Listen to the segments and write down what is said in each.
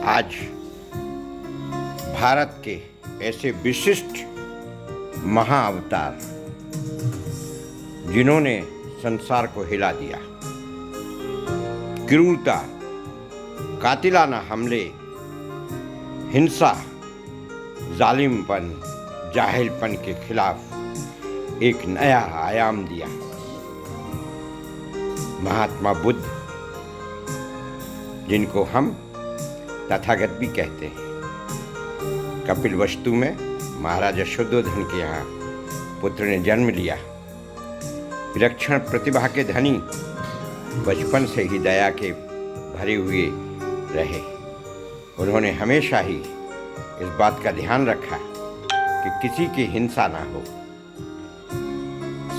आज भारत के ऐसे विशिष्ट महाअवतार जिन्होंने संसार को हिला दिया, क्रूरता, कातिलाना हमले, हिंसा, जालिमपन, जाहिलपन के खिलाफ एक नया आयाम दिया। महात्मा बुद्ध, जिनको हम तथागत भी कहते हैं, कपिलवस्तु में महाराजा शुद्धोधन के यहाँ पुत्र ने जन्म लिया। विलक्षण प्रतिभा के धनी, बचपन से ही दया के भरे हुए रहे। उन्होंने हमेशा ही इस बात का ध्यान रखा कि किसी की हिंसा ना हो।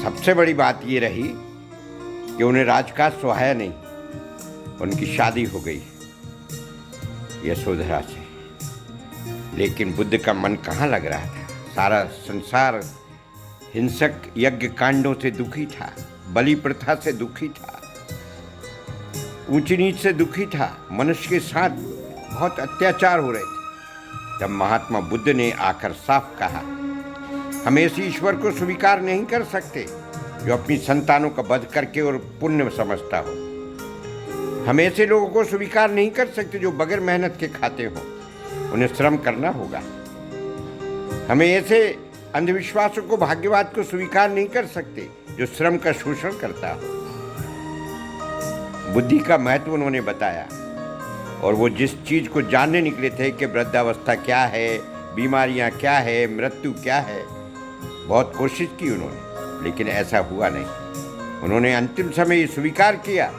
सबसे बड़ी बात ये रही कि उन्हें राजकाज सुहाया नहीं। उनकी शादी हो गई यशोधरा से, लेकिन बुद्ध का मन कहाँ लग रहा था। सारा संसार हिंसक यज्ञ कांडों से दुखी था, बलि प्रथा से दुखी था, ऊंची नीच से दुखी था, मनुष्य के साथ बहुत अत्याचार हो रहे थे। तब महात्मा बुद्ध ने आकर साफ कहा, हम ऐसे ईश्वर को स्वीकार नहीं कर सकते जो अपनी संतानों का वध करके और पुण्य समझता हो। हम ऐसे लोगों को स्वीकार नहीं कर सकते जो बगैर मेहनत के खाते हो। उन्हें श्रम करना होगा। हमें ऐसे अंधविश्वासों को, भाग्यवाद को स्वीकार नहीं कर सकते जो श्रम का शोषण करता हो। बुद्धि का महत्व उन्होंने बताया, और वो जिस चीज को जानने निकले थे कि वृद्धावस्था क्या है, बीमारियां क्या है, मृत्यु क्या है, बहुत कोशिश की उन्होंने, लेकिन ऐसा हुआ नहीं। उन्होंने अंतिम समय स्वीकार किया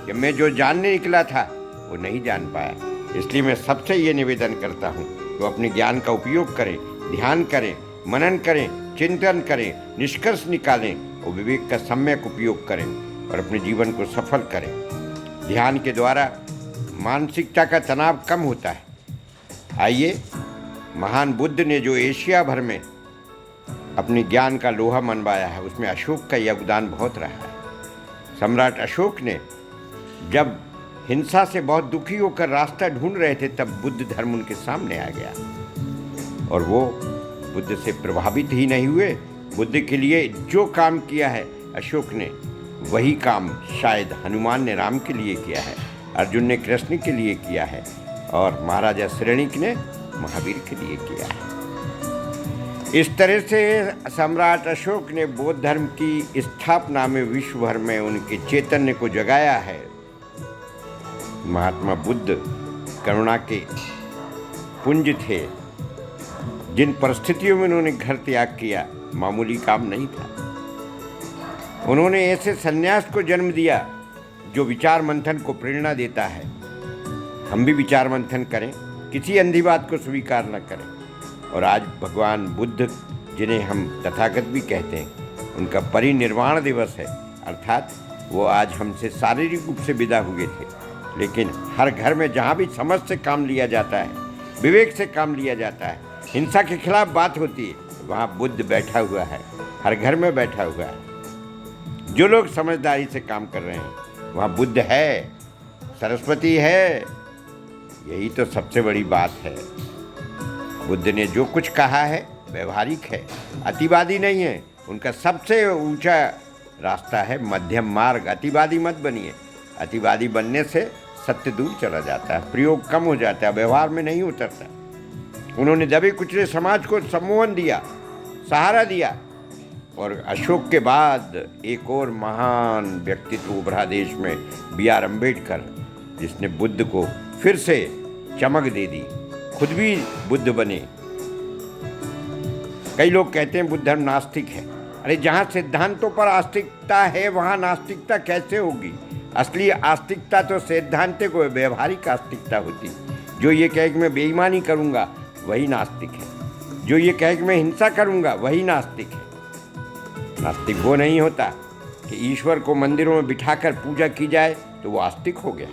कि मैं जो जानने निकला था वो नहीं जान पाया। इसलिए मैं सबसे ये निवेदन करता हूँ कि अपने ज्ञान का उपयोग करें, ध्यान करें, मनन करें, चिंतन करें, निष्कर्ष निकालें और विवेक का सम्यक उपयोग करें और अपने जीवन को सफल करें। ध्यान के द्वारा मानसिकता का तनाव कम होता है। आइए, महान बुद्ध ने जो एशिया भर में अपने ज्ञान का लोहा मनवाया है, उसमें अशोक का योगदान बहुत रहा है। सम्राट अशोक ने जब हिंसा से बहुत दुखी होकर रास्ता ढूंढ रहे थे, तब बुद्ध धर्म उनके सामने आ गया और वो बुद्ध से प्रभावित ही नहीं हुए। बुद्ध के लिए जो काम किया है अशोक ने, वही काम शायद हनुमान ने राम के लिए किया है, अर्जुन ने कृष्ण के लिए किया है और महाराजा श्रेणिक ने महावीर के लिए किया है। इस तरह से सम्राट अशोक ने बौद्ध धर्म की स्थापना में विश्व भर में उनके चैतन्य को जगाया है। महात्मा बुद्ध करुणा के पुंज थे। जिन परिस्थितियों में उन्होंने घर त्याग किया, मामूली काम नहीं था। उन्होंने ऐसे सन्यास को जन्म दिया जो विचार मंथन को प्रेरणा देता है। हम भी विचार मंथन करें, किसी अंधी बात को स्वीकार न करें। और आज भगवान बुद्ध, जिन्हें हम तथागत भी कहते हैं, उनका परिनिर्वाण दिवस है। अर्थात वो आज हमसे शारीरिक रूप से विदा हुए थे, लेकिन हर घर में जहाँ भी समझ से काम लिया जाता है, विवेक से काम लिया जाता है, हिंसा के खिलाफ बात होती है, वहाँ बुद्ध बैठा हुआ है, हर घर में बैठा हुआ है। जो लोग समझदारी से काम कर रहे हैं, वहाँ बुद्ध है, सरस्वती है। यही तो सबसे बड़ी बात है। बुद्ध ने जो कुछ कहा है व्यवहारिक है, अतिवादी नहीं है। उनका सबसे ऊंचा रास्ता है मध्यम मार्ग। अतिवादी मत बनिए। अतिवादी बनने से सत्य दूर चला जाता है, प्रयोग कम हो जाता है, व्यवहार में नहीं उतरता। उन्होंने दबे कुचले समाज को सम्मोहन दिया, सहारा दिया। और अशोक के बाद एक और महान व्यक्तित्व उभरा देश में, B.R. अम्बेडकर, जिसने बुद्ध को फिर से चमक दे दी, खुद भी बुद्ध बने। कई लोग कहते हैं बुद्ध धर्म नास्तिक है। अरे, जहाँ सिद्धांतों पर आस्तिकता है वहाँ नास्तिकता कैसे होगी? असली आस्तिकता तो सैद्धांतिक को व्यवहारिक आस्तिकता होती। जो ये कहे कि मैं बेईमानी करूँगा, वही नास्तिक है। जो ये कहे कि मैं हिंसा करूँगा, वही नास्तिक है। नास्तिक वो नहीं होता कि ईश्वर को मंदिरों में बिठाकर पूजा की जाए तो वो आस्तिक हो गया।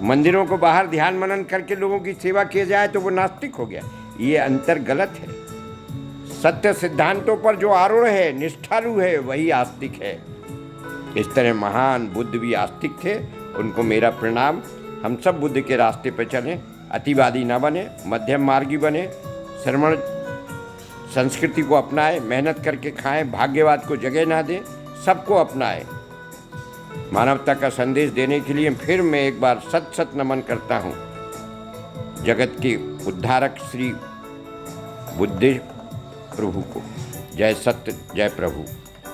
मंदिरों को बाहर ध्यान मनन करके लोगों की सेवा की जाए तो वो नास्तिक हो गया। ये अंतर गलत है। सत्य सिद्धांतों पर जो आरूढ़ है, निष्ठालु है, वही आस्तिक है। इस तरह महान बुद्ध भी आस्तिक थे। उनको मेरा प्रणाम। हम सब बुद्ध के रास्ते पर चलें। अतिवादी न बने, मध्यम मार्गी बने, श्रमण संस्कृति को अपनाएं, मेहनत करके खाएं, भाग्यवाद को जगह ना दें, सबको अपनाएं। मानवता का संदेश देने के लिए फिर मैं एक बार सत सत नमन करता हूँ जगत के उद्धारक श्री बुद्ध प्रभु को। जय सत्य, जय प्रभु।